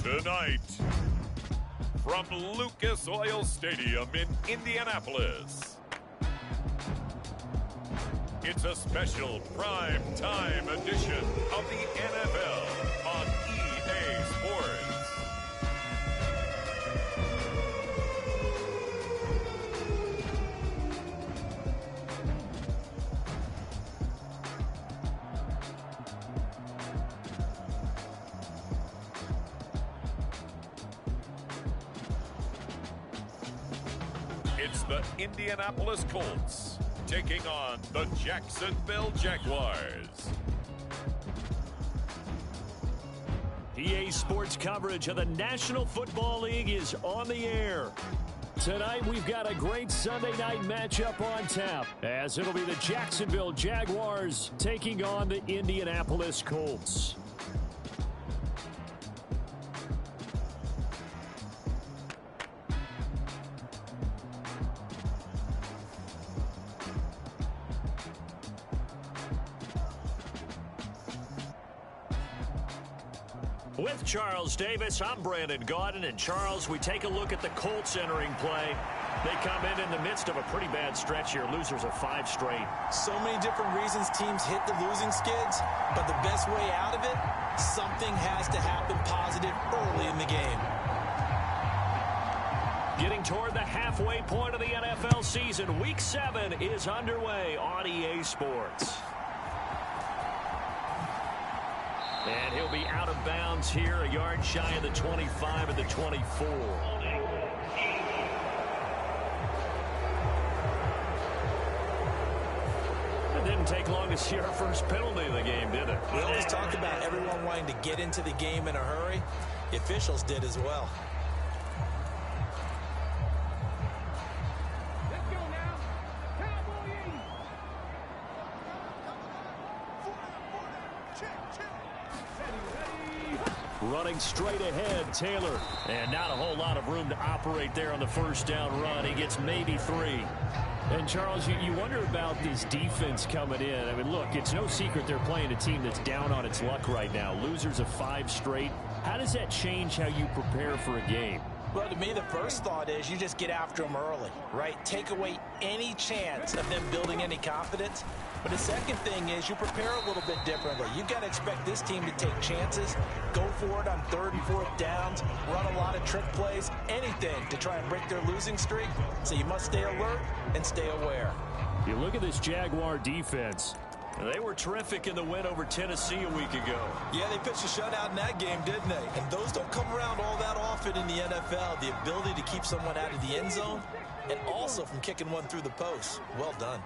Tonight, from Lucas Oil Stadium in Indianapolis, it's a special prime time edition of the NFL on EA Sports. It's the Indianapolis Colts taking on the Jacksonville Jaguars. EA Sports coverage of the National Football League is on the air. Tonight we've got a great Sunday night matchup on tap, as it'll be the Jacksonville Jaguars taking on the Indianapolis Colts. With Charles Davis, I'm Brandon Gaudin. And Charles, we take a look at the Colts entering play. They come in the midst of a pretty bad stretch here. Losers of 5 straight. So many different reasons teams hit the losing skids, but the best way out of it, something has to happen positive early in the game. Getting toward the halfway point of the NFL season, Week 7 is underway on EA Sports. And he'll be out of bounds here, a yard shy of the 25 of the 24. It didn't take long to see our first penalty of the game, did it? We always talk about everyone wanting to get into the game in a hurry. The officials did as well. Running straight ahead, Taylor. And not a whole lot of room to operate there on the first down run. He gets maybe 3. And, Charles, you wonder about this defense coming in. I mean, look, it's no secret they're playing a team that's down on its luck right now. Losers of 5 straight. How does that change how you prepare for a game? Well, to me, the first thought is you just get after them early, right? Take away any chance of them building any confidence. But the second thing is you prepare a little bit differently. You've got to expect this team to take chances, go for it on 3rd and 4th downs, run a lot of trick plays, anything to try and break their losing streak. So you must stay alert and stay aware. You look at this Jaguar defense. They were terrific in the win over Tennessee a week ago. Yeah, they pitched a shutout in that game, didn't they? And those don't come around all that often in the NFL. The ability to keep someone out of the end zone and also from kicking one through the post. Well done.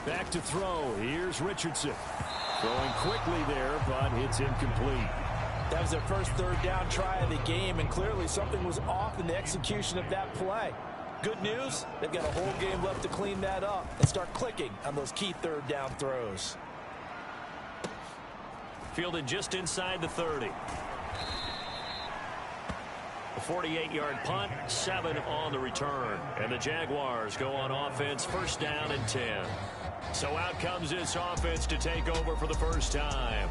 Back to throw. Here's Richardson. Throwing quickly there, but it's incomplete. That was their first 3rd down try of the game, and clearly something was off in the execution of that play. Good news, they've got a whole game left to clean that up and start clicking on those key 3rd down throws. Fielded just inside the 30. A 48-yard punt, 7 on the return. And the Jaguars go on offense, 1st down and 10. So out comes this offense to take over for the first time.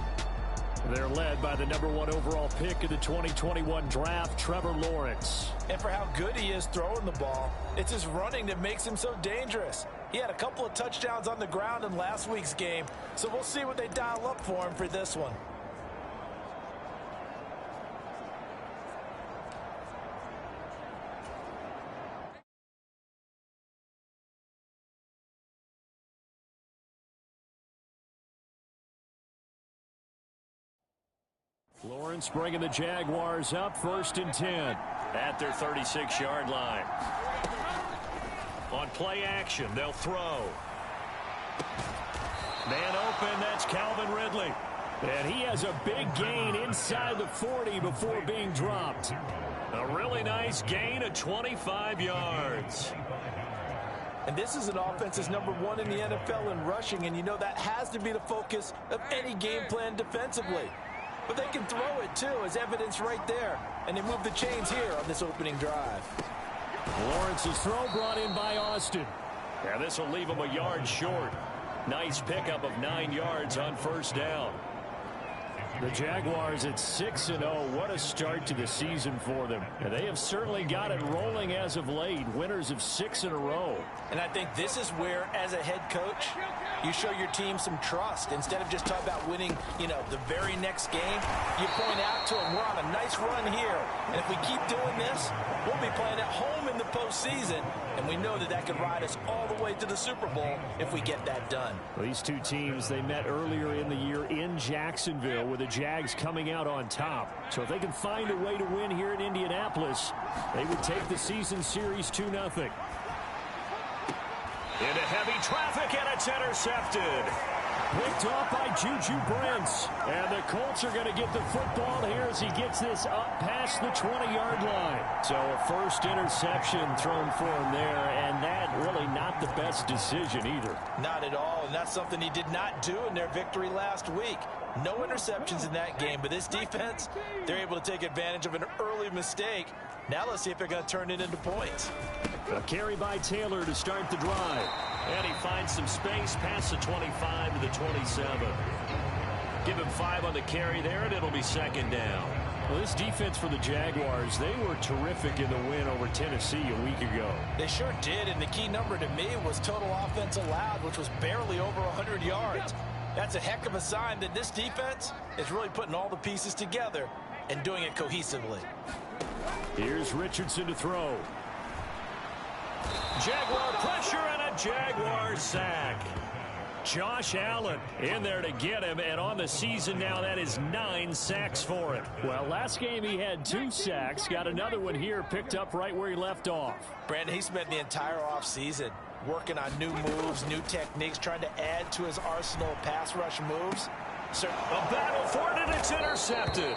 They're led by the #1 overall pick of the 2021 draft, Trevor Lawrence. And for how good he is throwing the ball, it's his running that makes him so dangerous. He had a couple of touchdowns on the ground in last week's game, so we'll see what they dial up for him for this one. Lawrence bringing the Jaguars up, 1st and 10 at their 36-yard line. On play action, they'll throw. Man open, that's Calvin Ridley. And he has a big gain inside the 40 before being dropped. A really nice gain of 25 yards. And this is an offense that's #1 in the NFL in rushing, and you know that has to be the focus of any game plan defensively. But they can throw it, too, as evidence right there. And they move the chains here on this opening drive. Lawrence's throw brought in by Austin. And this will leave him a yard short. Nice pickup of 9 yards on 1st down. The Jaguars at 6-0. What a start to the season for them. And they have certainly got it rolling as of late. Winners of 6 in a row. And I think this is where, as a head coach, you show your team some trust. Instead of just talking about winning, the very next game, you point out to them, we're on a nice run here. And if we keep doing this, we'll be playing at home in the postseason. And we know that could ride us all the way to the Super Bowl if we get that done. Well, these two teams, they met earlier in the year in Jacksonville with the Jags coming out on top. So if they can find a way to win here in Indianapolis, they would take the season series 2-0. Into heavy traffic, and it's intercepted. Picked off by Juju Brents. And the Colts are going to get the football here as he gets this up past the 20-yard line. So a first interception thrown for him there, and that really not the best decision either. Not at all, and that's something he did not do in their victory last week. No interceptions in that game, but this defense, they're able to take advantage of an early mistake. Now let's see if they're going to turn it into points. A carry by Taylor to start the drive. And he finds some space past the 25 to the 27. Give him 5 on the carry there, and it'll be second down. Well, this defense for the Jaguars, they were terrific in the win over Tennessee a week ago. They sure did, and the key number to me was total offense allowed, which was barely over 100 yards. That's a heck of a sign that this defense is really putting all the pieces together and doing it cohesively. Here's Richardson to throw. Jaguar pressure and a Jaguar sack. Josh Allen in there to get him, and on the season now, that is 9 sacks for him. Well, last game he had 2 sacks, got another one here, picked up right where he left off. Brandon, he spent the entire offseason working on new moves, new techniques, trying to add to his arsenal of pass rush moves. A battle for it, and it's intercepted.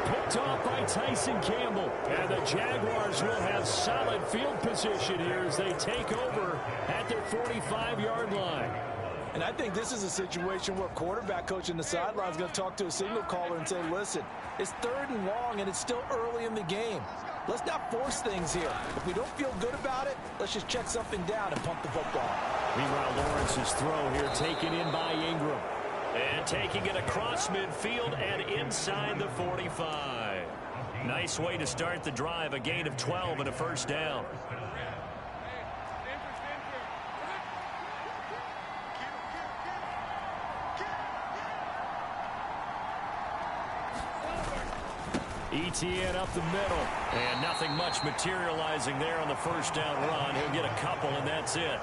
Picked off by Tyson Campbell. And the Jaguars will have solid field position here as they take over at their 45-yard line. And I think this is a situation where quarterback coach in the sideline is going to talk to a signal caller and say, listen, it's 3rd and long, and it's still early in the game. Let's not force things here. If we don't feel good about it, let's just check something down and pump the football. Meanwhile, Lawrence's throw here taken in by Ingram. And taking it across midfield and inside the 45. Nice way to start the drive. A gain of 12 and a first down. ETN up the middle. And nothing much materializing there on the first down run. He'll get a couple, and that's it.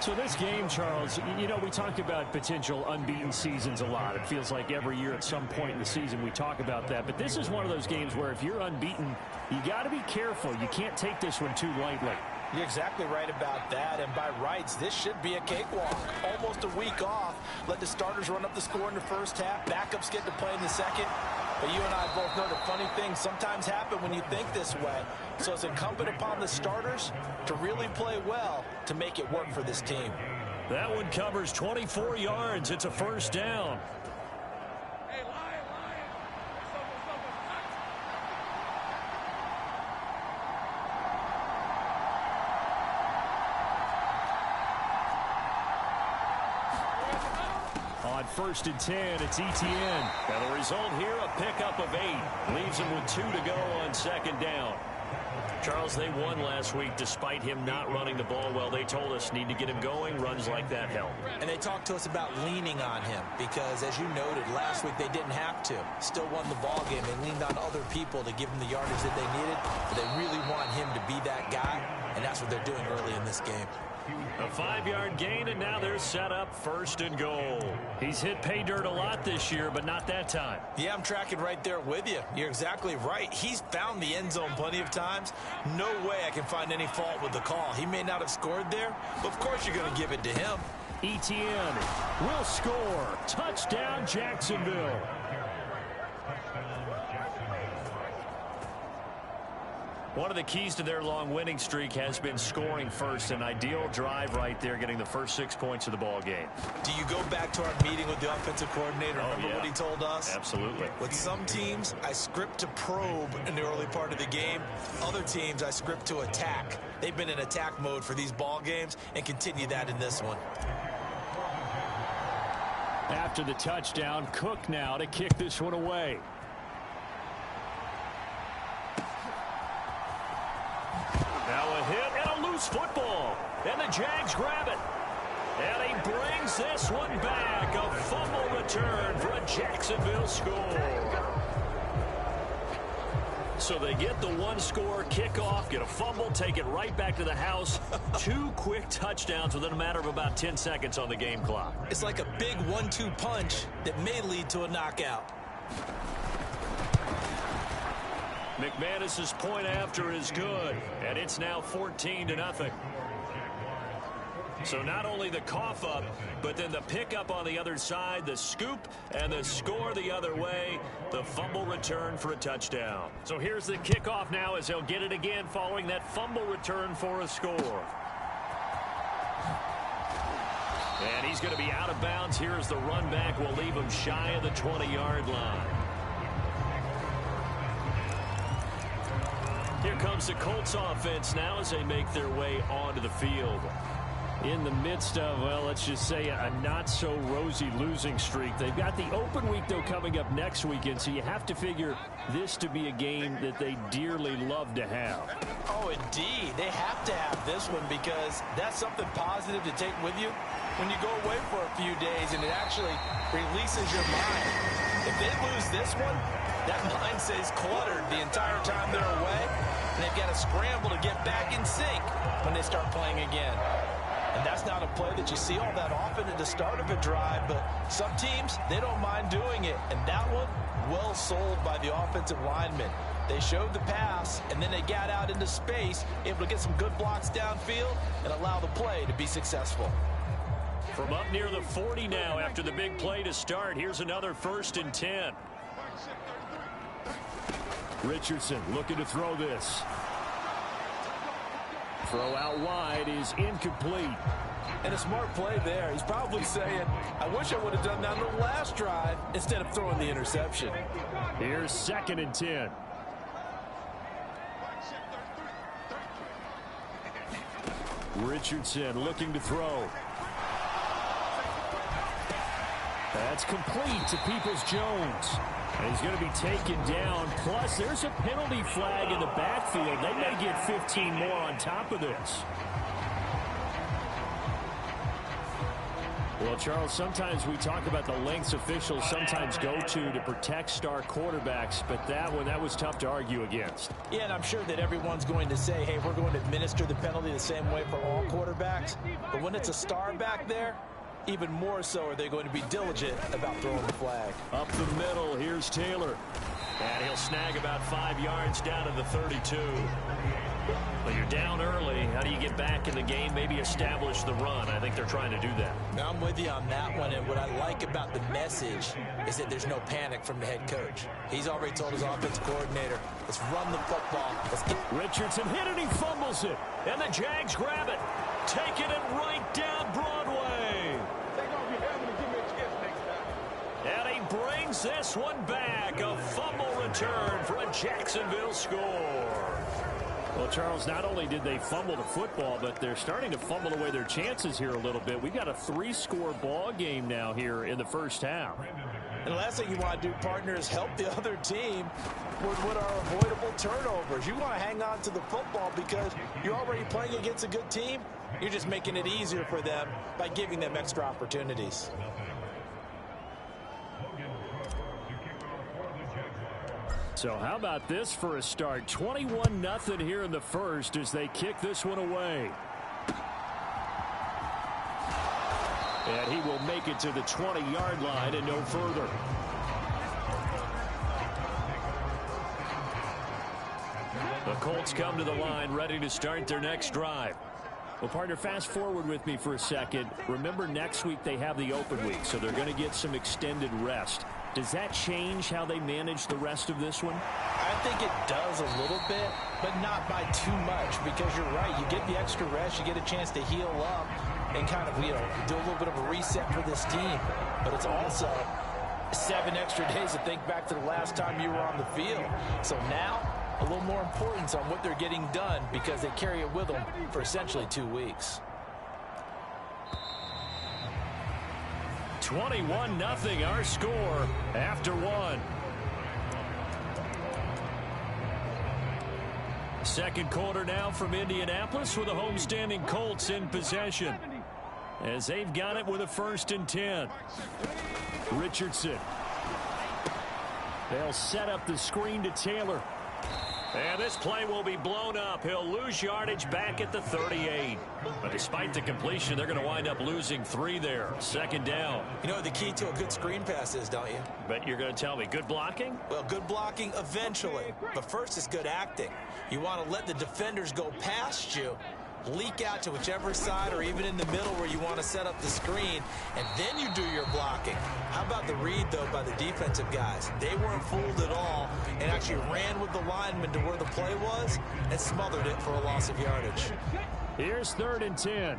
So this game, Charles, we talk about potential unbeaten seasons a lot. It feels like every year at some point in the season we talk about that. But this is one of those games where if you're unbeaten, you got to be careful. You can't take this one too lightly. You're exactly right about that, and by rights, this should be a cakewalk. Almost a week off. Let the starters run up the score in the first half. Backups get to play in the second. But you and I both know the funny things sometimes happen when you think this way. So it's incumbent upon the starters to really play well to make it work for this team. That one covers 24 yards. It's a first down. On 1st and 10, it's ETN. Now the result here, a pickup of 8. Leaves him with 2 to go on second down. Charles, they won last week despite him not running the ball well. They told us need to get him going. Runs like that help. And they talked to us about leaning on him because, as you noted, last week they didn't have to. Still won the ball game. They leaned on other people to give him the yardage that they needed. But they really want him to be that guy, and that's what they're doing early in this game. A 5-yard gain, and now they're set up 1st and goal. He's hit pay dirt a lot this year, but not that time. Yeah, I'm tracking right there with you. You're exactly right. He's found the end zone plenty of times. No way I can find any fault with the call. He may not have scored there, but of course you're going to give it to him. ETN will score. Touchdown, Jacksonville. One of the keys to their long winning streak has been scoring first. An ideal drive right there, getting the first 6 points of the ball game. Do you go back to our meeting with the offensive coordinator? Remember what he told us? Absolutely. With some teams, I script to probe in the early part of the game. Other teams, I script to attack. They've been in attack mode for these ball games and continue that in this one. After the touchdown, Cook now to kick this one away. Now a hit and a loose football. And the Jags grab it. And he brings this one back. A fumble return for a Jacksonville score. So they get the one-score kickoff, get a fumble, take it right back to the house. 2 quick touchdowns within a matter of about 10 seconds on the game clock. It's like a big 1-2 punch that may lead to a knockout. McManus's point after is good, and it's now 14-0. So not only the cough up, but then the pickup on the other side, the scoop, and the score the other way, the fumble return for a touchdown. So here's the kickoff now as he'll get it again following that fumble return for a score. And he's going to be out of bounds here as the run back will leave him shy of the 20-yard line. Here comes the Colts offense now as they make their way onto the field. In the midst of, well, let's just say a not-so-rosy losing streak. They've got the open week, though, coming up next weekend, so you have to figure this to be a game that they dearly love to have. Oh, indeed. They have to have this one because that's something positive to take with you when you go away for a few days, and it actually releases your mind. If they lose this one, that mind stays cluttered the entire time they're away, and they've got to scramble to get back in sync when they start playing again. And that's not a play that you see all that often at the start of a drive, but some teams, they don't mind doing it. And that one, well sold by the offensive linemen. They showed the pass, and then they got out into space, able to get some good blocks downfield and allow the play to be successful. From up near the 40 now after the big play to start, here's another 1st and 10. Richardson looking to throw this. Throw out wide is incomplete. And a smart play there. He's probably saying, I wish I would have done that on the last drive instead of throwing the interception. Here's 2nd and 10. Richardson looking to throw. That's complete to Peoples-Jones. And he's going to be taken down. Plus, there's a penalty flag in the backfield. They may get 15 more on top of this. Well, Charles, sometimes we talk about the lengths officials sometimes go to protect star quarterbacks, but that was tough to argue against. Yeah, and I'm sure that everyone's going to say, hey, we're going to administer the penalty the same way for all quarterbacks. But when it's a star back there, even more so are they going to be diligent about throwing the flag. Up the middle, here's Taylor. And he'll snag about 5 yards down to the 32. But you're down early. How do you get back in the game? Maybe establish the run. I think they're trying to do that. Now, I'm with you on that one, and what I like about the message is that there's no panic from the head coach. He's already told his offensive coordinator, let's run the football. Richardson hit it, he fumbles it. And the Jags grab it. Taking it right down Broadway. And he brings this one back. A fumble return for a Jacksonville score. Well, Charles, not only did they fumble the football, but they're starting to fumble away their chances here a little bit. We've got a 3-score ball game now here in the first half. And the last thing you want to do, partner, is help the other team with what are avoidable turnovers. You want to hang on to the football because you're already playing against a good team. You're just making it easier for them by giving them extra opportunities. So how about this for a start? 21-0 here in the first as they kick this one away. And he will make it to the 20-yard line and no further. The Colts come to the line ready to start their next drive. Well, partner, fast forward with me for a second. Remember, next week they have the open week, so they're going to get some extended rest. Does that change how they manage the rest of this one? I think it does a little bit, but not by too much, because you're right. You get the extra rest, you get a chance to heal up and kind of, do a little bit of a reset for this team. But it's also 7 extra days to think back to the last time you were on the field. So now, a little more importance on what they're getting done because they carry it with them for essentially 2 weeks. 21-0 our score after one. Second quarter now from Indianapolis with the homestanding Colts in possession, as they've got it with a 1st and 10. Richardson. They'll set up the screen to Taylor. And this play will be blown up. He'll lose yardage back at the 38. But despite the completion, they're going to wind up losing 3 there. 2nd down. You know what the key to a good screen pass is, don't you? But you're going to tell me, good blocking? Well, good blocking eventually. But first is good acting. You want to let the defenders go past you, leak out to whichever side or even in the middle where you want to set up the screen, and then you do your blocking. How about the read, though, by the defensive guys? They weren't fooled at all and actually ran with the lineman to where the play was and smothered it for a loss of yardage. Here's 3rd and 10.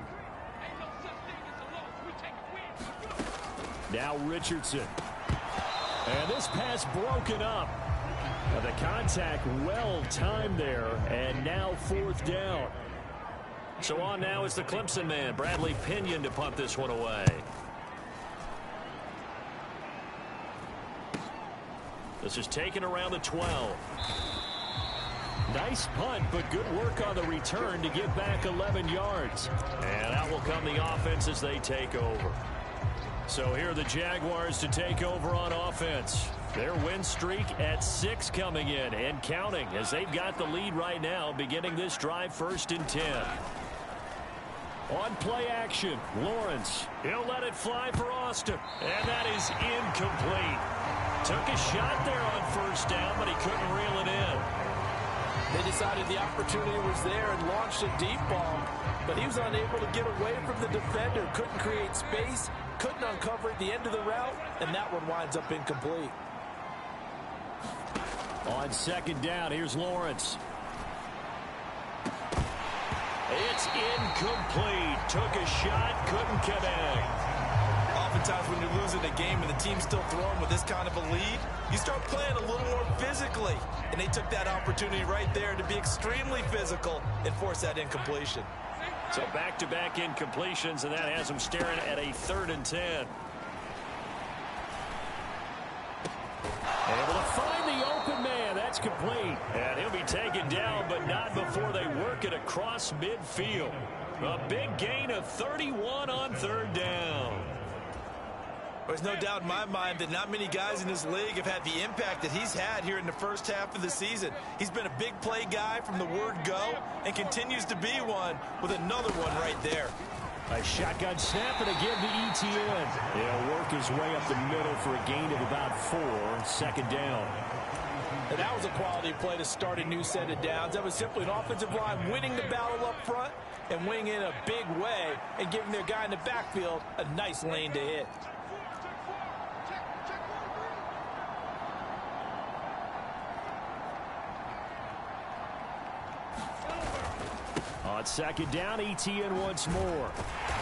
Now Richardson. And this pass broken up. The contact well timed there, and now 4th down. So on now is the Clemson man, Bradley Pinion, to punt this one away. This is taken around the 12. Nice punt, but good work on the return to give back 11 yards. And out will come the offense as they take over. So here are the Jaguars to take over on offense. Their win streak at 6 coming in and counting, as they've got the lead right now beginning this drive 1st and 10. On play action, Lawrence. He'll let it fly for Austin. And that is incomplete. Took a shot there on 1st down, but he couldn't reel it in. They decided the opportunity was there and launched a deep ball, but he was unable to get away from the defender. Couldn't create space, couldn't uncover at the end of the route, and that one winds up incomplete. On 2nd down, here's Lawrence. It's incomplete. Took a shot, couldn't connect. Oftentimes when you're losing a game and the team's still throwing with this kind of a lead, you start playing a little more physically. And they took that opportunity right there to be extremely physical and force that incompletion. So back-to-back incompletions, and that has them staring at a 3rd and 10. Able to find the open man. That's complete. And he'll be taken down, but not before they work it across midfield. A big gain of 31 on 3rd down. There's no doubt in my mind that not many guys in this league have had the impact that he's had here in the 1st half of the season. He's been a big play guy from the word go and continues to be one with another one right there. A shotgun snap and again to Etienne. He'll work his way up the middle for a gain of about 4. 2nd down. And that was a quality play to start a new set of downs. That was simply an offensive line winning the battle up front and winning in a big way and giving their guy in the backfield a nice lane to hit. On 2nd down, Etienne once more.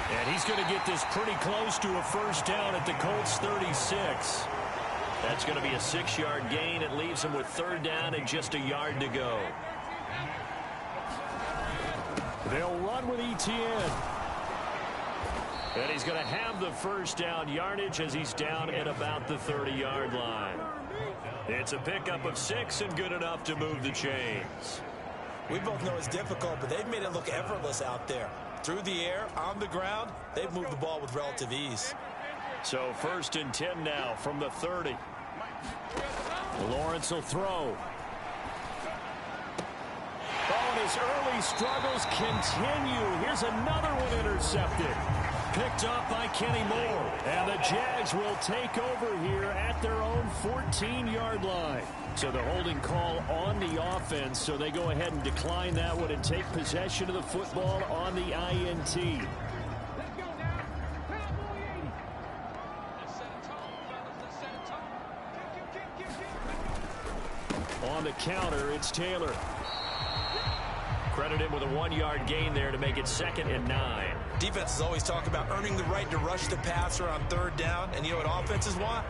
And he's going to get this pretty close to a 1st down at the Colts 36. That's going to be a 6-yard gain. It leaves him with 3rd down and just a yard to go. They'll run with Etienne. And he's going to have the 1st down yardage as he's down at about the 30-yard line. It's a pickup of 6 and good enough to move the chains. We both know it's difficult, but they've made it look effortless out there. Through the air, on the ground, they've moved the ball with relative ease. So 1st and 10 now from the 30. Lawrence will throw. Oh, and his early struggles continue. Here's another one intercepted. Picked up by Kenny Moore. And the Jags will take over here at their own 14-yard line. So the holding call on the offense, so they go ahead and decline that one and take possession of the football on the INT. On the counter, it's Taylor. Credit him with a 1-yard gain there to make it 2nd and 9. Defenses always talk about earning the right to rush the passer on 3rd down, and you know what offenses want?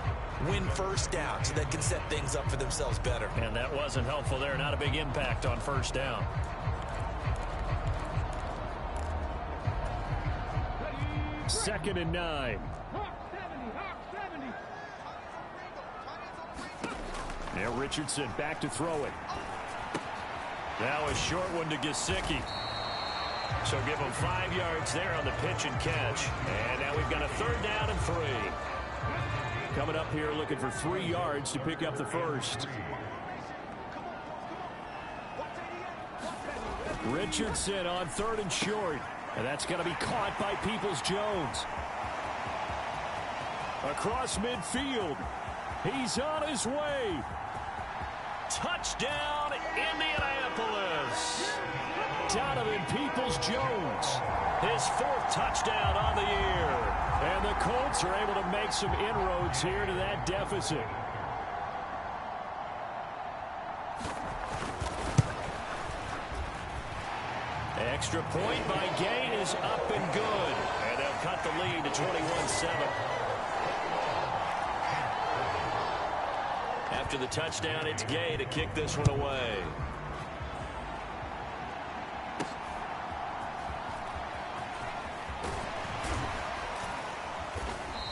Win 1st down so they can set things up for themselves better. And that wasn't helpful there. Not a big impact on 1st down. Second and 9. Now Richardson back to throw it. Now a short one to Gesicki. So give him 5 yards there on the pitch and catch. And now we've got a 3rd down and 3. Coming up here looking for 3 yards to pick up the first. Richardson on 3rd and short. And that's going to be caught by Peoples-Jones. Across midfield. He's on his way. Touchdown, Indianapolis. Donovan Peoples-Jones, his 4th touchdown on the year. And the Colts are able to make some inroads here to that deficit. Extra point by Gay is up and good. And they'll cut the lead to 21-7. After the touchdown, it's Gay to kick this one away.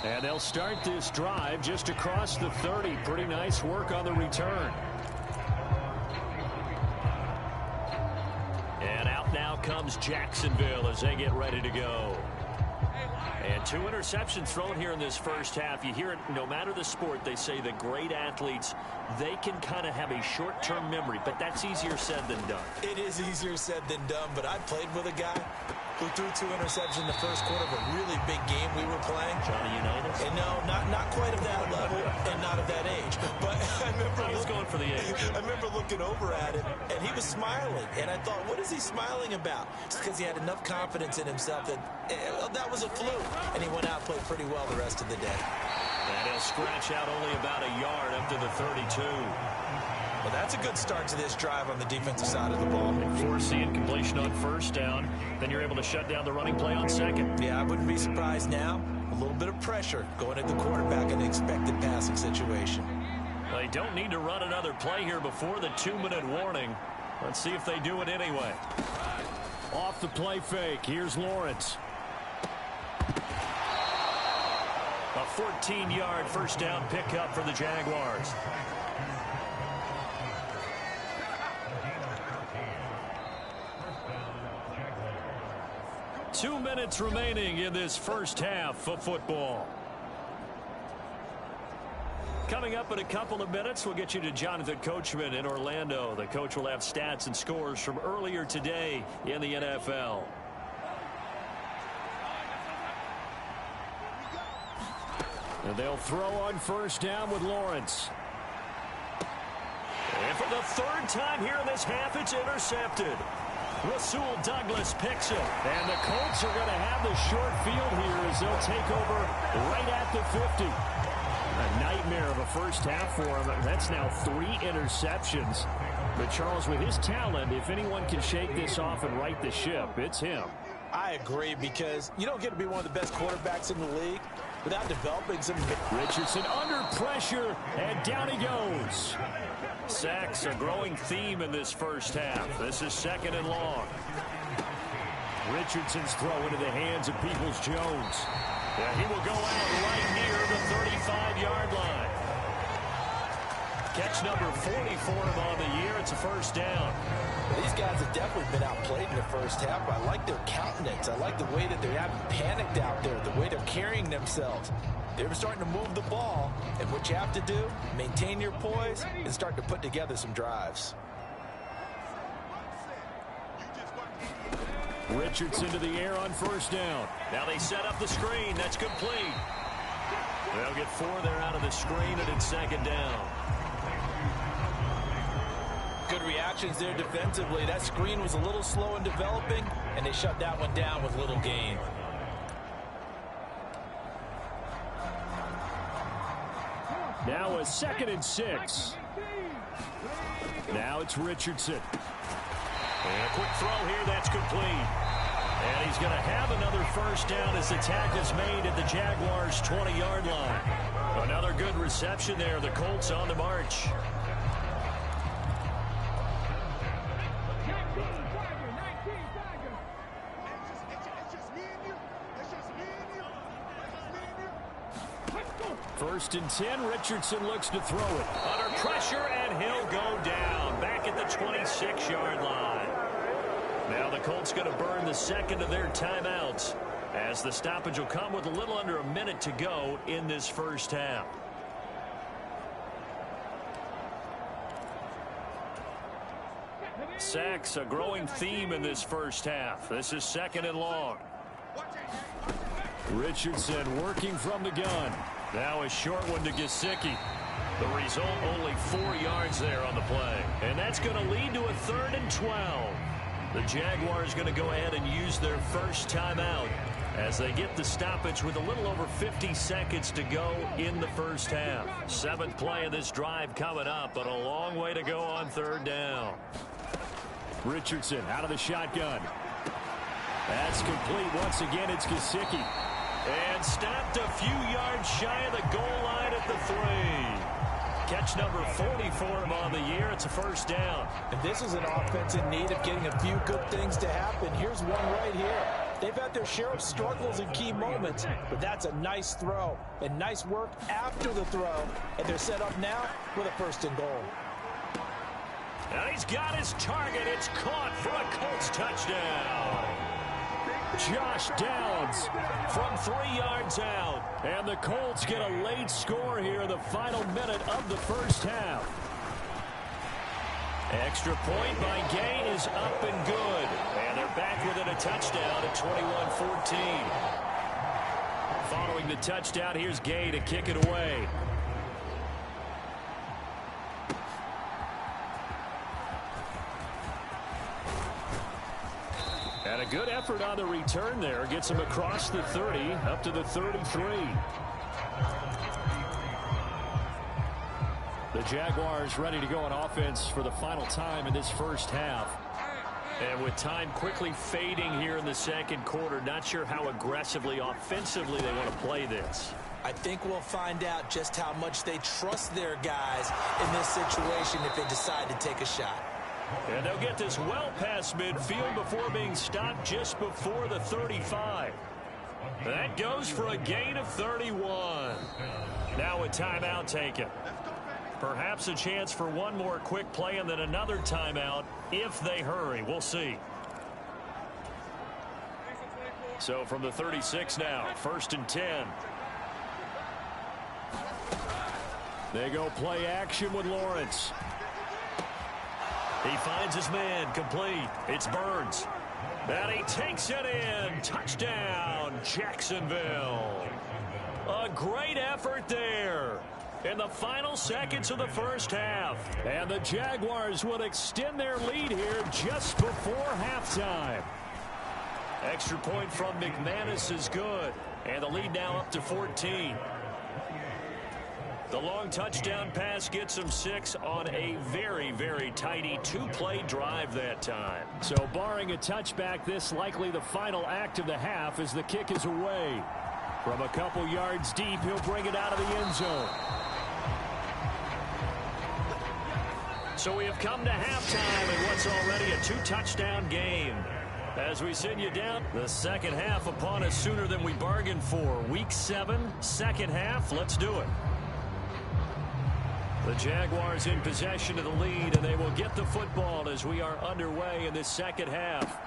And they'll start this drive just across the 30. Pretty nice work on the return. And out now comes Jacksonville as they get ready to go. And 2 interceptions thrown here in this first half. You hear it no matter the sport. They say the great athletes, they can kind of have a short-term memory, but that's easier said than done. It is easier said than done, but I played with a guy who threw 2 interceptions in the first quarter of a really big game we were playing. Johnny Unitas? And no, not quite of that level and not of that age. But I remember I was going for the age. I remember looking over at him, and he was smiling. And I thought, what is he smiling about? It's because he had enough confidence in himself that that was a fluke. And he went out and played pretty well the rest of the day. And he'll scratch out only about a yard up to the 32. Well, that's a good start to this drive on the defensive side of the ball. And forcing completion on 1st down. Then you're able to shut down the running play on 2nd. Yeah, I wouldn't be surprised now. A little bit of pressure going at the quarterback in an expected passing situation. They don't need to run another play here before the 2-minute warning. Let's see if they do it anyway. Off the play fake. Here's Lawrence. A 14-yard first down pickup for the Jaguars. Two minutes remaining in this first half of football. Coming up in a couple of minutes, we'll get you to Jonathan Coachman in Orlando. The coach will have stats and scores from earlier today in the NFL. And they'll throw on 1st down with Lawrence. And for the 3rd time here in this half, it's intercepted. Rasul Douglas picks it. And the Colts are going to have the short field here as they'll take over right at the 50. A nightmare of a first half for him. That's now 3 interceptions. But Charles, with his talent, if anyone can shake this off and right the ship, it's him. I agree, because you don't get to be one of the best quarterbacks in the league without developing some... Richardson under pressure, and down he goes. Sacks, a growing theme in this first half. This is 2nd and long. Richardson's throw into the hands of Peoples-Jones. Yeah, he will go out right near the 35-yard line. Catch number 40 for him on the year. It's a first down. These guys have definitely been outplayed in the first half. I like their countenance. I like the way that they haven't panicked out there, the way they're carrying themselves. They're starting to move the ball, and what you have to do, maintain your poise and start to put together some drives. Richardson to the air on 1st down. Now they set up the screen. That's complete. They'll get 4 there out of the screen, and it's 2nd down. Good reactions there defensively. That screen was a little slow in developing, and they shut that one down with little gain. Now a 2nd and 6. Now it's Richardson. And a quick throw here, that's complete. And he's going to have another first down as the tackle is made at the Jaguars' 20-yard line. Another good reception there. The Colts on the march. First and 10, Richardson looks to throw it. Under pressure, and he'll go down. Back at the 26-yard line. Now the Colts going to burn the second of their timeouts, as the stoppage will come with a little under a minute to go in this first half. Sacks, a growing theme in this first half. This is second and long. Richardson working from the gun. Now a short one to Gesicki. The result, only 4 yards there on the play. And that's going to lead to a 3rd and 12. The Jaguars going to go ahead and use their first timeout as they get the stoppage with a little over 50 seconds to go in the first half. 7th play of this drive coming up, but a long way to go on 3rd down. Richardson out of the shotgun. That's complete. Once again, it's Gesicki. And stopped a few yards shy of the goal line at the 3. Catch number 40 for him on the year. It's a first down. And this is an offense in need of getting a few good things to happen. Here's one right here. They've had their share of struggles in key moments, but that's a nice throw and nice work after the throw. And they're set up now with a 1st and goal. And he's got his target. It's caught for a Colts touchdown. Josh Downs from 3 yards out. And the Colts get a late score here in the final minute of the first half. Extra point by Gay is up and good. And they're back within a touchdown at 21-14. Following the touchdown, here's Gay to kick it away. And a good effort on the return there. Gets him across the 30, up to the 33. The Jaguars ready to go on offense for the final time in this first half. And with time quickly fading here in the second quarter, not sure how aggressively, offensively they want to play this. I think we'll find out just how much they trust their guys in this situation if they decide to take a shot. And they'll get this well past midfield before being stopped just before the 35. That goes for a gain of 31. Now a timeout taken. Perhaps a chance for one more quick play and then another timeout if they hurry. We'll see. So from the 36 now, 1st and 10. They go play action with Lawrence. He finds his man, complete. It's Burns. And he takes it in. Touchdown, Jacksonville. A great effort there in the final seconds of the first half. And the Jaguars will extend their lead here just before halftime. Extra point from McManus is good. And the lead now up to 14. The long touchdown pass gets him 6 on a very, very tidy 2-play drive that time. So barring a touchback, this likely the final act of the half as the kick is away. From a couple yards deep, he'll bring it out of the end zone. So we have come to halftime in what's already a 2-touchdown game. As we send you down, the second half upon us sooner than we bargained for. Week 7, second half, let's do it. The Jaguars in possession of the lead, and they will get the football as we are underway in this second half.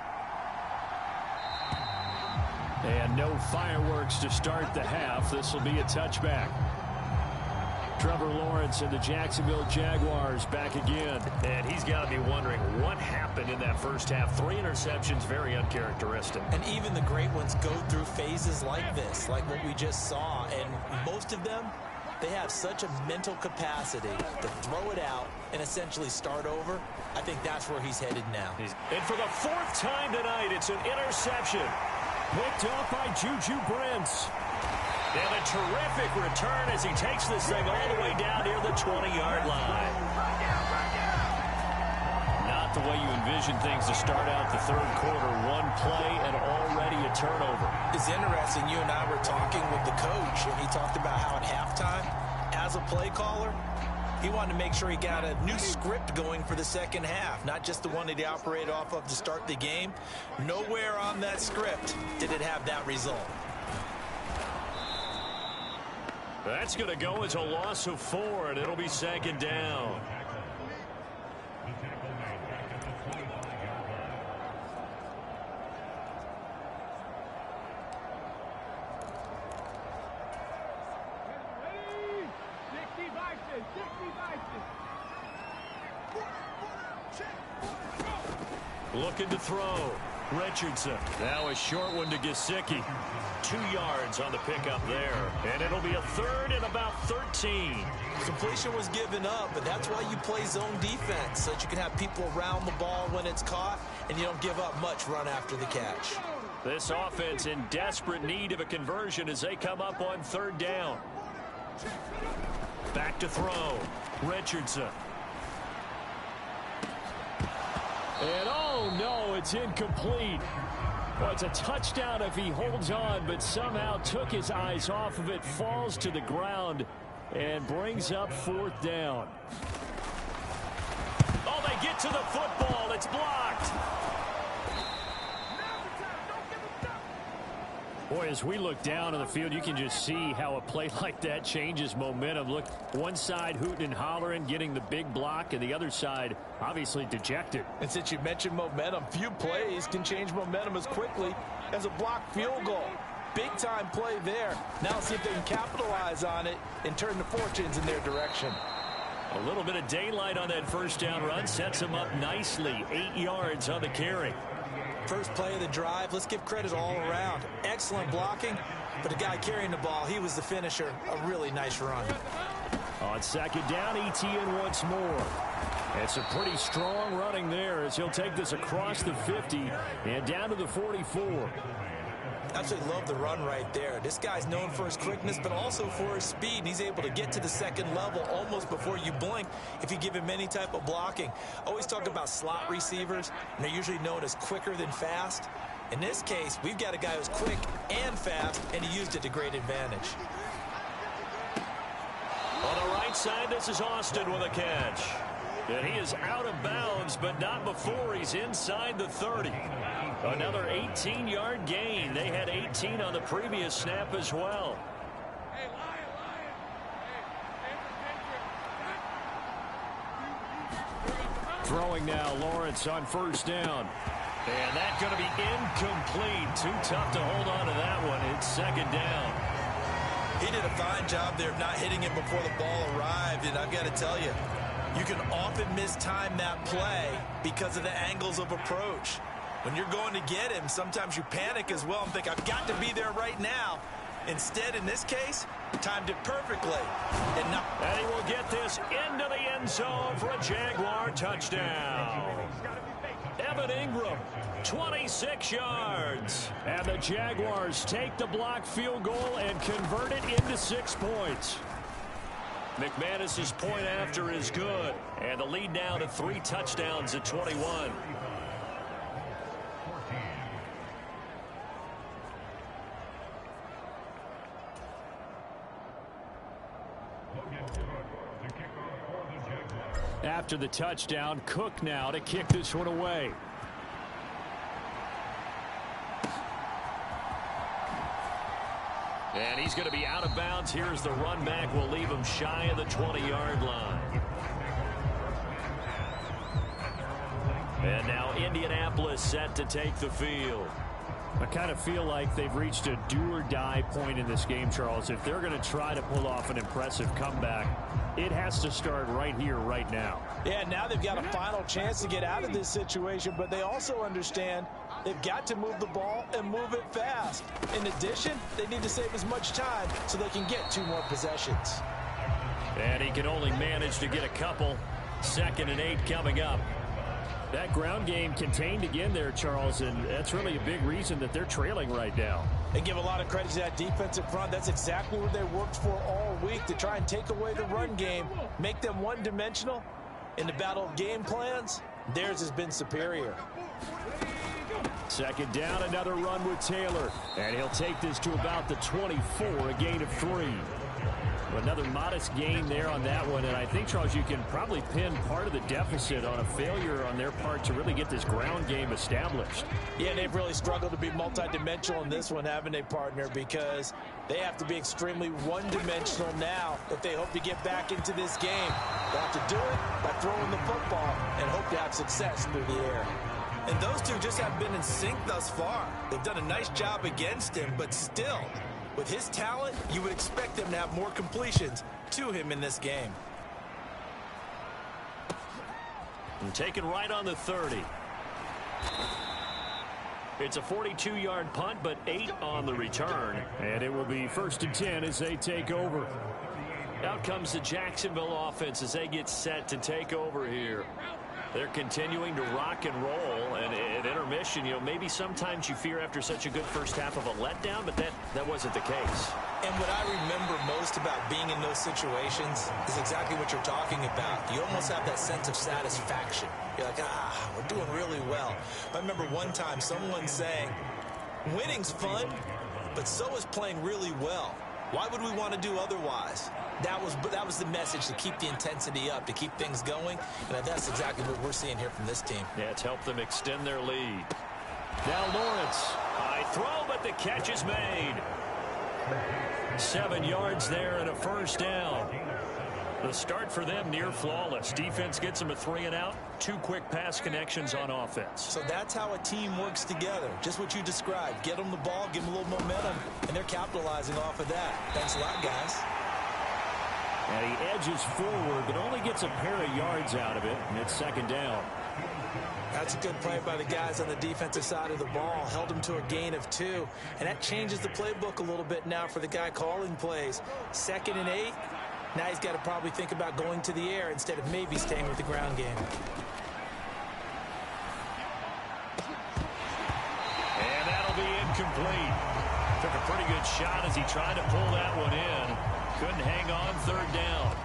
And no fireworks to start the half. This will be a touchback. Trevor Lawrence and the Jacksonville Jaguars back again. And he's got to be wondering what happened in that first half. 3 interceptions, very uncharacteristic. And even the great ones go through phases like this, like what we just saw. And most of them, they have such a mental capacity to throw it out and essentially start over. I think that's where he's headed now. And for the 4th time tonight, it's an interception. Picked off by Juju Brents. And a terrific return as he takes this thing all the way down near the 20-yard line. Not the way you envision things to start out the third quarter. One play and already a turnover. It's interesting. You and I were talking with the coach, and he talked about how at halftime, as a play caller, he wanted to make sure he got a new script going for the second half, not just the one that he operated off of to start the game. Nowhere on that script did it have that result. That's going to go as a loss of 4, and it'll be second down. Looking to throw. Richardson. Now a short one to Gesicki. 2 yards on the pickup there. And it'll be a third and about 13. Completion was given up, and that's why you play zone defense, so that you can have people around the ball when it's caught, and you don't give up much run after the catch. This offense in desperate need of a conversion as they come up on third down. Back to throw. Richardson. And oh no, it's incomplete. Well, it's a touchdown if he holds on, but somehow took his eyes off of it, falls to the ground, and brings up fourth down. Oh, they get to the football. It's blocked. Boy, as we look down on the field, you can just see how a play like that changes momentum. Look, one side hooting and hollering, getting the big block, and the other side obviously dejected. And since you mentioned momentum, few plays can change momentum as quickly as a blocked field goal. Big-time play there. Now see if they can capitalize on it and turn the fortunes in their direction. A little bit of daylight on that first down run sets them up nicely. 8 yards on the carry. First play of the drive, let's give credit all around. Excellent blocking, but the guy carrying the ball, he was the finisher. A really nice run. On second down, Etienne once more. It's a pretty strong running there as he'll take this across the 50 and down to the 44. Absolutely love the run right there. This guy's known for his quickness, but also for his speed. He's able to get to the second level almost before you blink if you give him any type of blocking. Always talk about slot receivers, and they're usually known as quicker than fast. In this case, we've got a guy who's quick and fast, and he used it to great advantage. On the right side, this is Austin with a catch. And he is out of bounds, but not before he's inside the 30. Another 18-yard gain. They had 18 on the previous snap as well. Throwing now, Lawrence on first down. And that's going to be incomplete. Too tough to hold on to that one. It's second down. He did a fine job there of not hitting it before the ball arrived, and I've got to tell you, you can often mistime that play because of the angles of approach. When you're going to get him, sometimes you panic as well and think, I've got to be there right now. Instead, in this case, timed it perfectly. And he will get this into the end zone for a Jaguar touchdown. Evan Ingram, 26 yards. And the Jaguars take the blocked field goal and convert it into 6 points. McManus's point after is good. And the lead now to 3 touchdowns at 21. After the touchdown, Cook now to kick this one away. And he's going to be out of bounds. Here's the run back. Will leave him shy of the 20-yard line. And now Indianapolis set to take the field. I kind of feel like they've reached a do-or-die point in this game, Charles. If they're going to try to pull off an impressive comeback, it has to start right here, right now. Yeah, now they've got a final chance to get out of this situation, but they also understand they've got to move the ball and move it fast. In addition, they need to save as much time so they can get 2 more possessions. And he can only manage to get a couple. 2nd and 8 coming up. That ground game contained again there, Charles, and that's really a big reason that they're trailing right now. They give a lot of credit to that defensive front. That's exactly what they worked for all week, to try and take away the run game, make them one-dimensional. In the battle of game plans, theirs has been superior. 2nd down, another run with Taylor. And he'll take this to about the 24, a gain of 3. Another modest gain there on that one, and I think, Charles, you can probably pin part of the deficit on a failure on their part to really get this ground game established. Yeah, they've really struggled to be multidimensional in this one, haven't they, partner? Because They have to be extremely one-dimensional now if they hope to get back into this game. They'll have to do it by throwing the football and hope to have success through the air. And those two just have been in sync thus far. They've done a nice job against him, but still, with his talent, you would expect them to have more completions to him in this game. And taken right on the 30. It's a 42-yard punt, but 8 on the return. And it will be 1st and 10 as they take over. Out comes the Jacksonville offense as they get set to take over here. They're continuing to rock and roll, and at intermission, you know, maybe sometimes you fear after such a good first half of a letdown, but that wasn't the case. And what I remember most about being in those situations is exactly what you're talking about. You almost have that sense of satisfaction. You're like, we're doing really well. I remember one time someone saying, winning's fun, but so is playing really well. Why would we want to do otherwise? That was the message, to keep the intensity up, to keep things going, and that's exactly what we're seeing here from this team. Yeah, it's helped them extend their lead. Now Lawrence, high throw, but the catch is made. 7 yards there and a first down. The start for them near flawless. Defense gets them a 3 and out. 2 quick pass connections on offense. So that's how a team works together. Just what you described. Get them the ball, give them a little momentum, and they're capitalizing off of that. Thanks a lot, guys. And he edges forward, but only gets a pair of yards out of it, and it's 2nd down. That's a good play by the guys on the defensive side of the ball. Held them to a gain of 2. And that changes the playbook a little bit now for the guy calling plays. 2nd and 8. Now he's got to probably think about going to the air instead of maybe staying with the ground game. And that'll be incomplete. Took a pretty good shot as he tried to pull that one in. Couldn't hang on, 3rd down.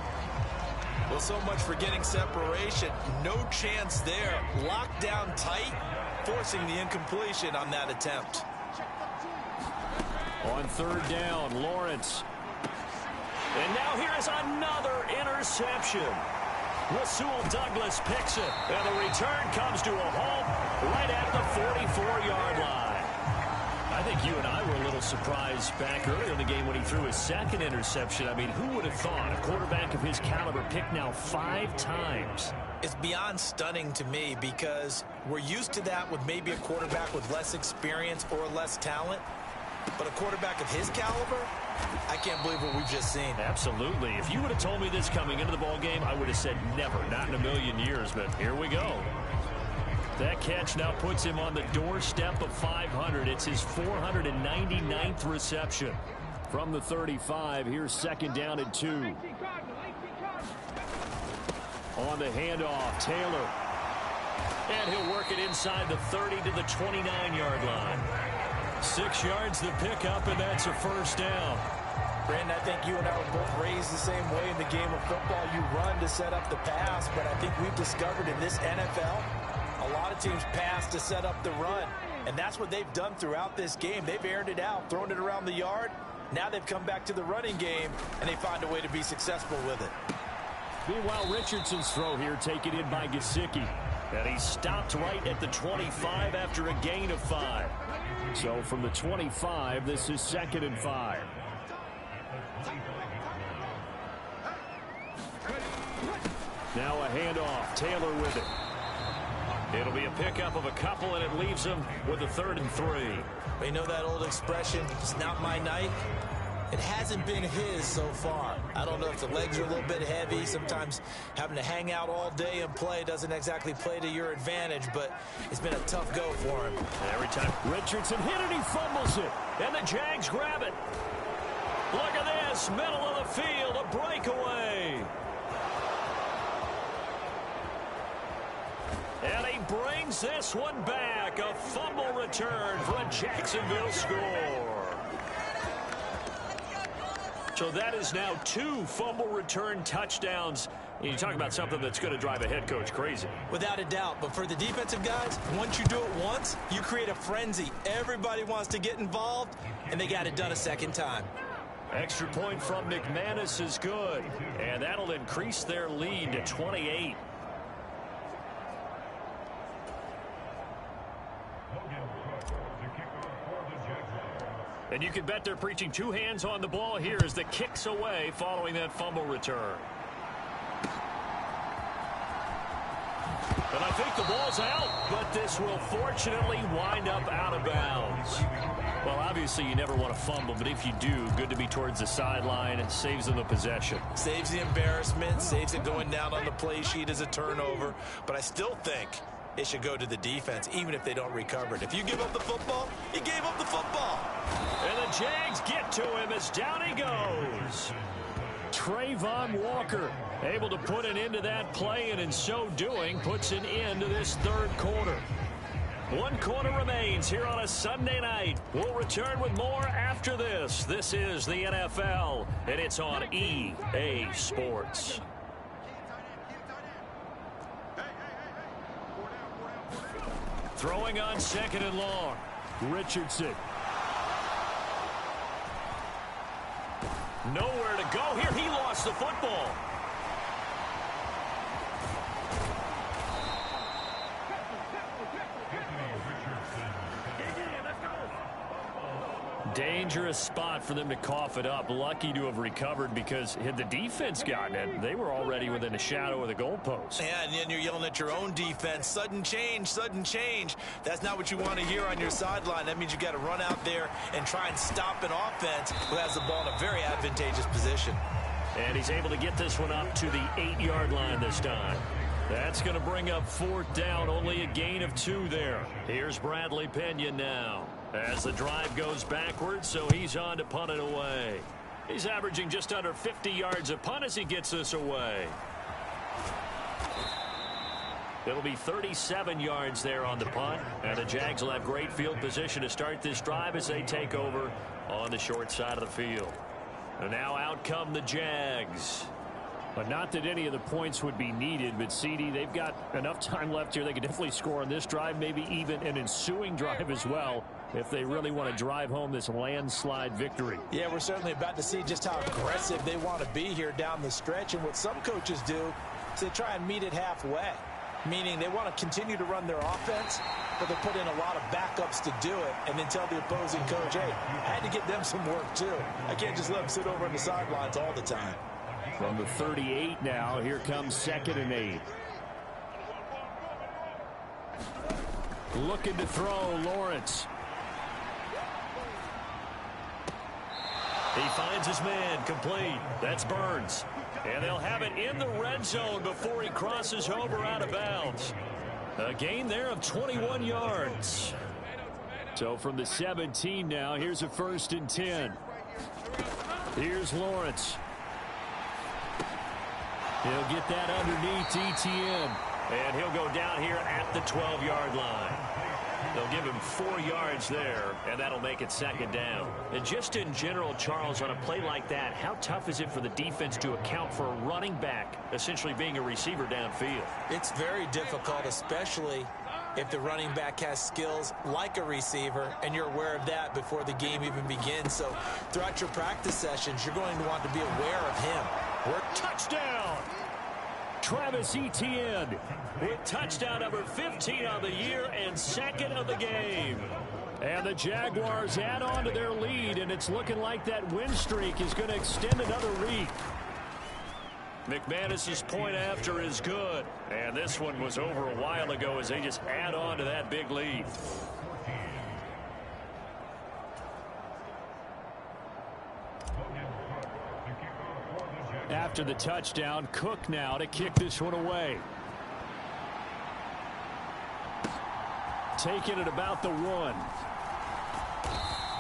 Well, so much for getting separation. No chance there. Locked down tight, forcing the incompletion on that attempt. On 3rd down, Lawrence. And now here is another interception. Rasul Douglas picks it, and the return comes to a halt right at the 44-yard line. I think you and I were a little surprised back earlier in the game when he threw his 2nd interception. I mean, who would have thought a quarterback of his caliber picked now 5 times? It's beyond stunning to me because we're used to that with maybe a quarterback with less experience or less talent. But a quarterback of his caliber, I can't believe what we've just seen. Absolutely. If you would have told me this coming into the ball game, I would have said never, not in a million years. But here we go. That catch now puts him on the doorstep of 500. It's his 499th reception. From the 35, here's 2nd down and 2. On the handoff, Taylor. And he'll work it inside the 30 to the 29-yard line. 6 yards the pickup, and that's a first down. Brandon, I think you and I were both raised the same way in the game of football. You run to set up the pass, but I think we've discovered in this NFL, a lot of teams pass to set up the run. And that's what they've done throughout this game. They've aired it out, thrown it around the yard. Now they've come back to the running game, and they find a way to be successful with it. Meanwhile, Richardson's throw here taken in by Gesicki. And he stopped right at the 25 after a gain of 5. So from the 25, this is 2nd and 5. Now a handoff. Taylor with it. It'll be a pickup of a couple, and it leaves him with a 3rd and 3. You know that old expression, it's not my night? It hasn't been his so far. I don't know if the legs are a little bit heavy. Sometimes having to hang out all day and play doesn't exactly play to your advantage, but it's been a tough go for him. Every time Richardson hit it, he fumbles it. And the Jags grab it. Look at this, middle of the field, a breakaway. And he brings this one back. A fumble return for a Jacksonville score. So that is now 2 fumble return touchdowns. You talk about something that's going to drive a head coach crazy. Without a doubt. But for the defensive guys, once you do it once, you create a frenzy. Everybody wants to get involved, and they got it done a 2nd time. Extra point from McManus is good. And that'll increase their lead to 28. And you can bet they're preaching two hands on the ball here as the kick's away following that fumble return. And I think the ball's out, but this will fortunately wind up out of bounds. Well, obviously you never want to fumble, but if you do, good to be towards the sideline. It saves them the possession. Saves the embarrassment, saves it going down on the play sheet as a turnover. But I still think it should go to the defense, even if they don't recover it. If you give up the football, you gave up the football. And the Jags get to him as down he goes. Trayvon Walker able to put an end to that play, and in so doing puts an end to this third quarter. 1 quarter remains here on a Sunday night. We'll return with more after this. This is the NFL, and it's on EA Sports. Throwing on 2nd and long. Richardson. Nowhere to go here. He lost the football. Dangerous spot for them to cough it up. Lucky to have recovered, because had the defense gotten it, they were already within a shadow of the goalpost. Yeah, and then you're yelling at your own defense. Sudden change, sudden change. That's not what you want to hear on your sideline. That means you got to run out there and try and stop an offense who has the ball in a very advantageous position. And he's able to get this one up to the 8-yard line this time. That's going to bring up 4th down. Only a gain of 2 there. Here's Bradley Pena now, as the drive goes backwards, so he's on to punt it away. He's averaging just under 50 yards a punt as he gets this away. It'll be 37 yards there on the punt, and the Jags will have great field position to start this drive as they take over on the short side of the field. And now out come the Jags. But not that any of the points would be needed, but CD, they've got enough time left here. They can definitely score on this drive, maybe even an ensuing drive as well, if they really want to drive home this landslide victory. Yeah, we're certainly about to see just how aggressive they want to be here down the stretch. And what some coaches do is they try and meet it halfway, meaning they want to continue to run their offense, but they put in a lot of backups to do it, and then tell the opposing coach, hey, I had to get them some work too. I can't just let them sit over on the sidelines all the time. From the 38 now, here comes 2nd and 8. Looking to throw, Lawrence. He finds his man, complete. That's Burns. And they'll have it in the red zone before he crosses over out of bounds. A gain there of 21 yards. So from the 17 now, here's a 1st and 10. Here's Lawrence. He'll get that underneath Etienne. And he'll go down here at the 12-yard line. They'll give him 4 yards there, and that'll make it 2nd down. And just in general, Charles, on a play like that, how tough is it for the defense to account for a running back essentially being a receiver downfield? It's very difficult, especially if the running back has skills like a receiver, and you're aware of that before the game even begins. So throughout your practice sessions, you're going to want to be aware of him. Touchdown! Travis Etienne with touchdown number 15 on the year and 2nd of the game. And the Jaguars add on to their lead, and it's looking like that win streak is going to extend another week. McManus's point after is good, and this one was over a while ago as they just add on to that big lead. After the touchdown, Cook now to kick this one away. Taking it about the 1.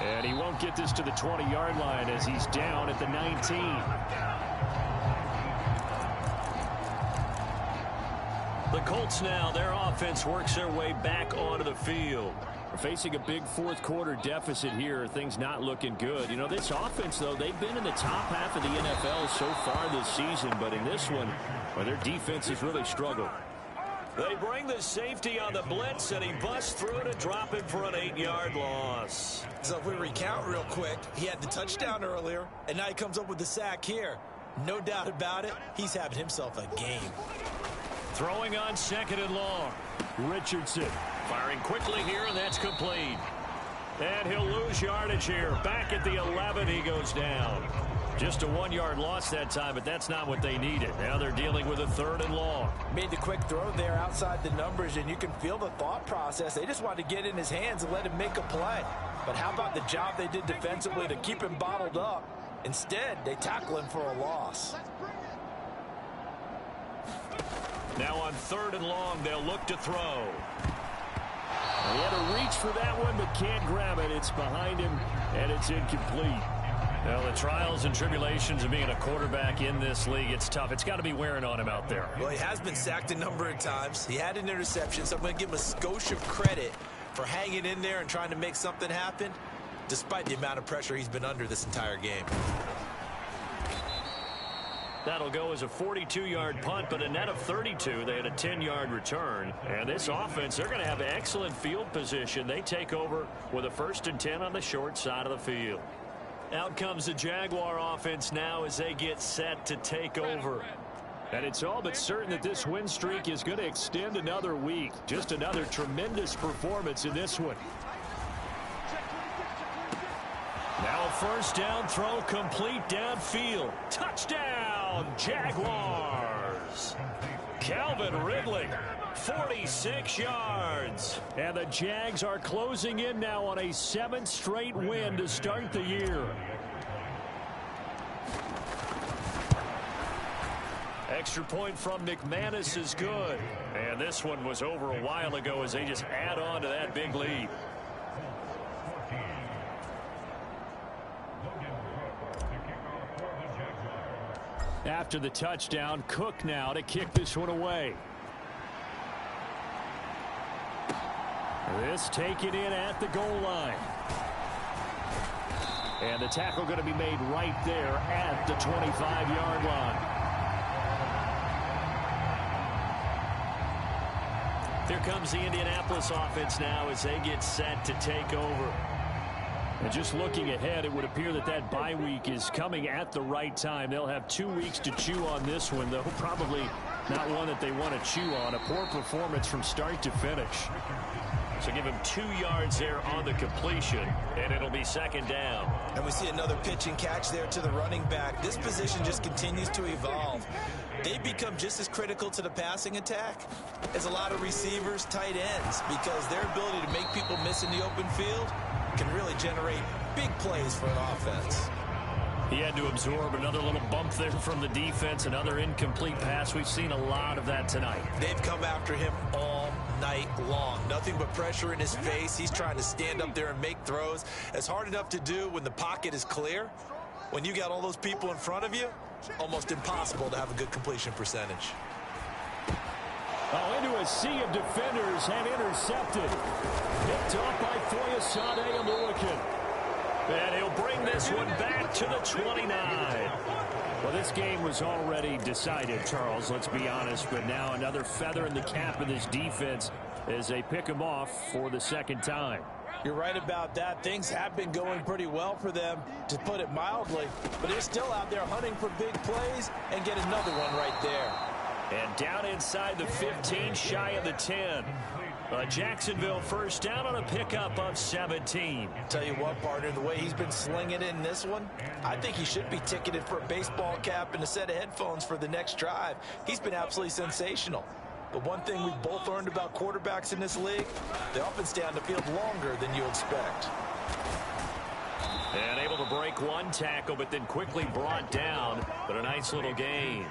And he won't get this to the 20-yard line as he's down at the 19. The Colts now, their offense works their way back onto the field. We're facing a big 4th quarter deficit here. Things not looking good. You know, this offense, though, they've been in the top half of the NFL so far this season, but in this one, well, their defense has really struggled. They bring the safety on the blitz, and he busts through to drop him for an 8-yard loss. So if we recount real quick, he had the touchdown earlier, and now he comes up with the sack here. No doubt about it, he's having himself a game. Throwing on 2nd and long. Richardson firing quickly here, and that's complete. And he'll lose yardage here. Back at the 11, he goes down. Just a 1-yard loss that time, but that's not what they needed. Now they're dealing with a 3rd and long. Made the quick throw there outside the numbers, and you can feel the thought process. They just wanted to get in his hands and let him make a play. But how about the job they did defensively to keep him bottled up? Instead, they tackle him for a loss. Now on 3rd and long, they'll look to throw. He had to reach for that one, but can't grab it. It's behind him, and it's incomplete. Well, the trials and tribulations of being a quarterback in this league, it's tough. It's got to be wearing on him out there. Well, he has been sacked a number of times. He had an interception, so I'm going to give him a skosh of credit for hanging in there and trying to make something happen, despite the amount of pressure he's been under this entire game. That'll go as a 42-yard punt, but a net of 32. They had a 10-yard return. And this offense, they're going to have excellent field position. They take over with a 1st and 10 on the short side of the field. Out comes the Jaguar offense now as they get set to take over. And it's all but certain that this win streak is going to extend another week. Just another tremendous performance in this one. Now a 1st down throw, complete downfield. Touchdown, Jaguars. Calvin Ridley, 46 yards. And the Jags are closing in now on a 7th straight win to start the year. Extra point from McManus is good. And this one was over a while ago as they just add on to that big lead. After the touchdown, Cook now to kick this one away. This taken in at the goal line. And the tackle going to be made right there at the 25-yard line. Here comes the Indianapolis offense now as they get set to take over. And just looking ahead, it would appear that that bye week is coming at the right time. They'll have 2 weeks to chew on this one, though probably not one that they want to chew on. A poor performance from start to finish. So give him 2 yards there on the completion, and it'll be 2nd down. And we see another pitch and catch there to the running back. This position just continues to evolve. They become just as critical to the passing attack as a lot of receivers, tight ends, because their ability to make people miss in the open field can really generate big plays for an offense. He had to absorb another little bump there from the defense, another incomplete pass. We've seen a lot of that tonight. They've come after him all night long. Nothing but pressure in his face. He's trying to stand up there and make throws. It's hard enough to do when the pocket is clear. When you got all those people in front of you, almost impossible to have a good completion percentage. Oh, into a sea of defenders and intercepted. Picked off by Foyesade and Lurican. And he'll bring this one back to the 29. Well, this game was already decided, Charles, let's be honest. But now another feather in the cap of this defense as they pick him off for the 2nd time. You're right about that. Things have been going pretty well for them, to put it mildly. But they're still out there hunting for big plays and get another one right there. And down inside the 15, shy of the 10. Jacksonville 1st down on a pickup of 17. Tell you what, partner, the way he's been slinging it in this one, I think he should be ticketed for a baseball cap and a set of headphones for the next drive. He's been absolutely sensational. But one thing we've both learned about quarterbacks in this league, they often stay on the field longer than you expect. And able to break one tackle, but then quickly brought down. But a nice little gain.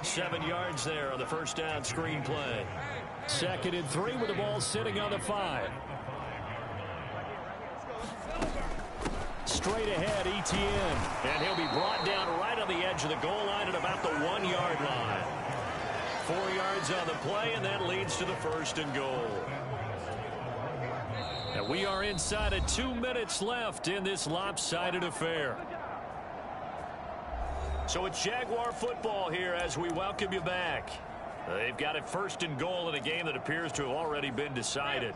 7 yards there on the 1st down screen play. 2nd and 3 with the ball sitting on the 5. Straight ahead, Etienne. And he'll be brought down right on the edge of the goal line at about the 1-yard line. 4 yards on the play, and that leads to the 1st and goal. And we are inside of 2 minutes left in this lopsided affair. So it's Jaguar football here as we welcome you back. They've got it 1st and goal in a game that appears to have already been decided.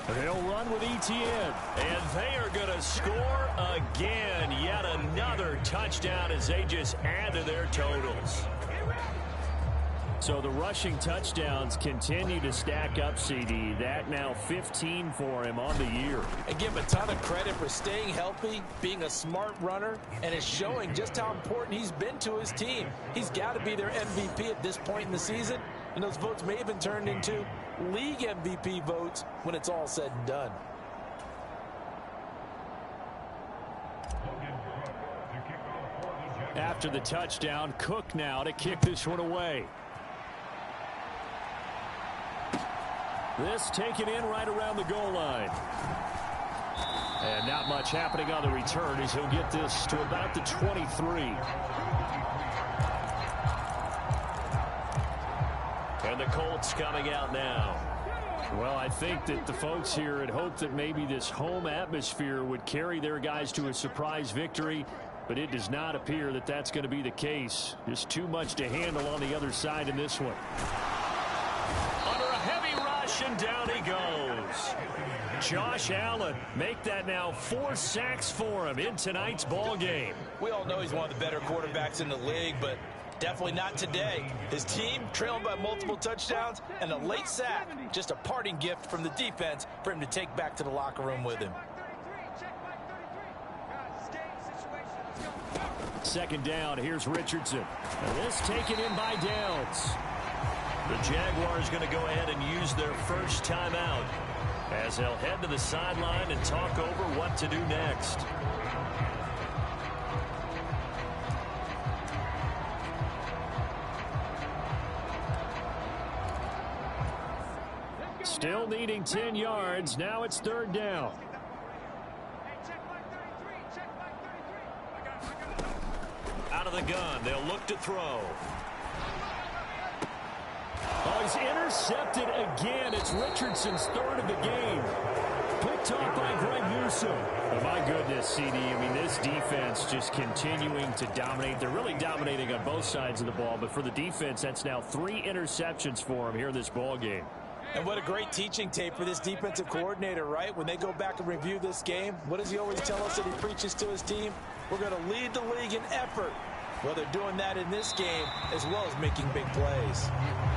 They'll run with Etienne, and they are going to score again. Yet another touchdown as they just add to their totals. So the rushing touchdowns continue to stack up, CD. That now 15 for him on the year. And give him a ton of credit for staying healthy, being a smart runner, and it's showing just how important he's been to his team. He's got to be their MVP at this point in the season, and those votes may have been turned into league MVP votes when it's all said and done. After the touchdown, Cook now to kick this one away. This taken in right around the goal line. And not much happening on the return as he'll get this to about the 23. And the Colts coming out now. Well, I think that the folks here had hoped that maybe this home atmosphere would carry their guys to a surprise victory, but it does not appear that that's going to be the case. Just too much to handle on the other side in this one. Under a heavy rush, and down he goes. Josh Allen, make that now 4 sacks for him in tonight's ball game. We all know he's one of the better quarterbacks in the league, but definitely not today. His team trailing by multiple touchdowns and a late sack. Just a parting gift from the defense for him to take back to the locker room with him. Second down, here's Richardson. And this taken in by Downs. The Jaguars going to go ahead and use their first timeout as they'll head to the sideline and talk over what to do next. Still needing 10 yards. Now it's third down. Out of the gun, they'll look to throw. Oh, he's intercepted again. It's Richardson's third of the game. Picked off by Greg Newsome. Oh, my goodness, CD. I mean, this defense just continuing to dominate. They're really dominating on both sides of the ball, but for the defense, that's now 3 interceptions for him here in this ball game. And what a great teaching tape for this defensive coordinator, right? When they go back and review this game, what does he always tell us that he preaches to his team? We're going to lead the league in effort. Well, they're doing that in this game as well as making big plays.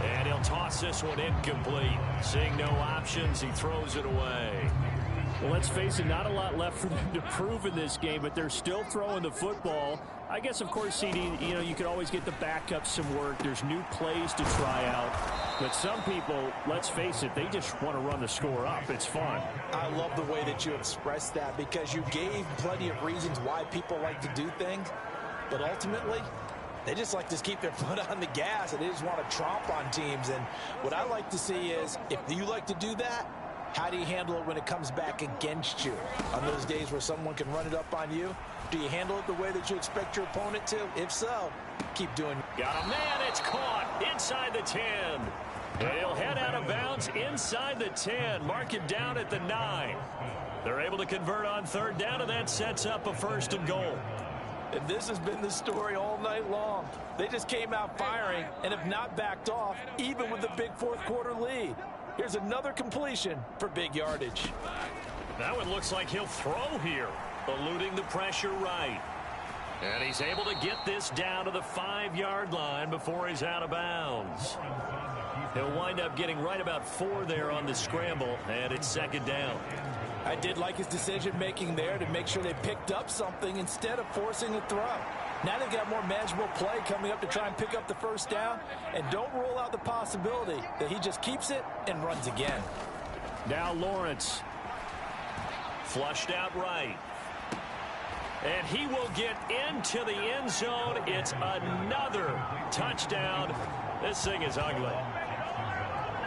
And he'll toss this one incomplete. Seeing no options, he throws it away. Well, let's face it, not a lot left for them to prove in this game, but they're still throwing the football. I guess, of course, CD, you know, you can always get the backup some work. There's new plays to try out. But some people, let's face it, they just want to run the score up. It's fun. I love the way that you expressed that because you gave plenty of reasons why people like to do things. But ultimately, they just like to keep their foot on the gas, and they just want to tromp on teams. And what I like to see is, if you like to do that, how do you handle it when it comes back against you? On those days where someone can run it up on you, do you handle it the way that you expect your opponent to? If so, keep doing it. Got a man, it's caught inside the 10. And he'll head out of bounds inside the 10. Mark it down at the 9. They're able to convert on third down, and that sets up a 1st and goal. And this has been the story all night long. They just came out firing and have not backed off, even with the big fourth-quarter lead. Here's another completion for big yardage. That one looks like he'll throw here, eluding the pressure right. And he's able to get this down to the 5-yard line before he's out of bounds. He'll wind up getting right about 4 there on the scramble, and it's 2nd down. I did like his decision-making there to make sure they picked up something instead of forcing a throw. Now they've got more manageable play coming up to try and pick up the 1st down, and don't rule out the possibility that he just keeps it and runs again. Now Lawrence. Flushed out right. And he will get into the end zone. It's another touchdown. This thing is ugly.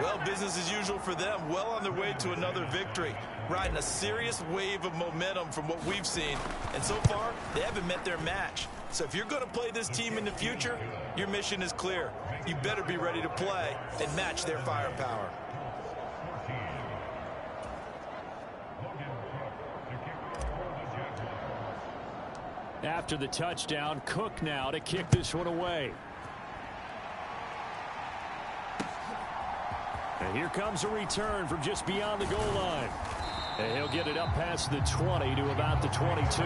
Well, business as usual for them. Well on their way to another victory. Riding a serious wave of momentum from what we've seen. And so far, they haven't met their match. So if you're going to play this team in the future, your mission is clear. You better be ready to play and match their firepower. After the touchdown, Cook now to kick this one away. And here comes a return from just beyond the goal line. And he'll get it up past the 20 to about the 22.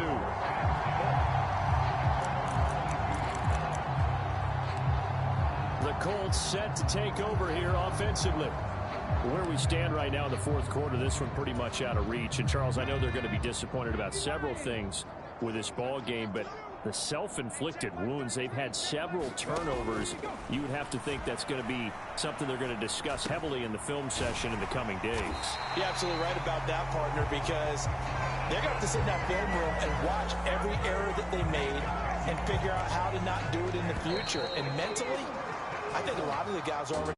The Colts set to take over here offensively. Where we stand right now in the fourth quarter, this one pretty much out of reach. And, Charles, I know they're going to be disappointed about several things with this ball game, but the self-inflicted wounds, they've had several turnovers. You would have to think that's going to be something they're going to discuss heavily in the film session in the coming days. You're absolutely right about that, partner, because they're going to have to sit in that film room and watch every error that they made and figure out how to not do it in the future. And mentally, I think a lot of the guys are already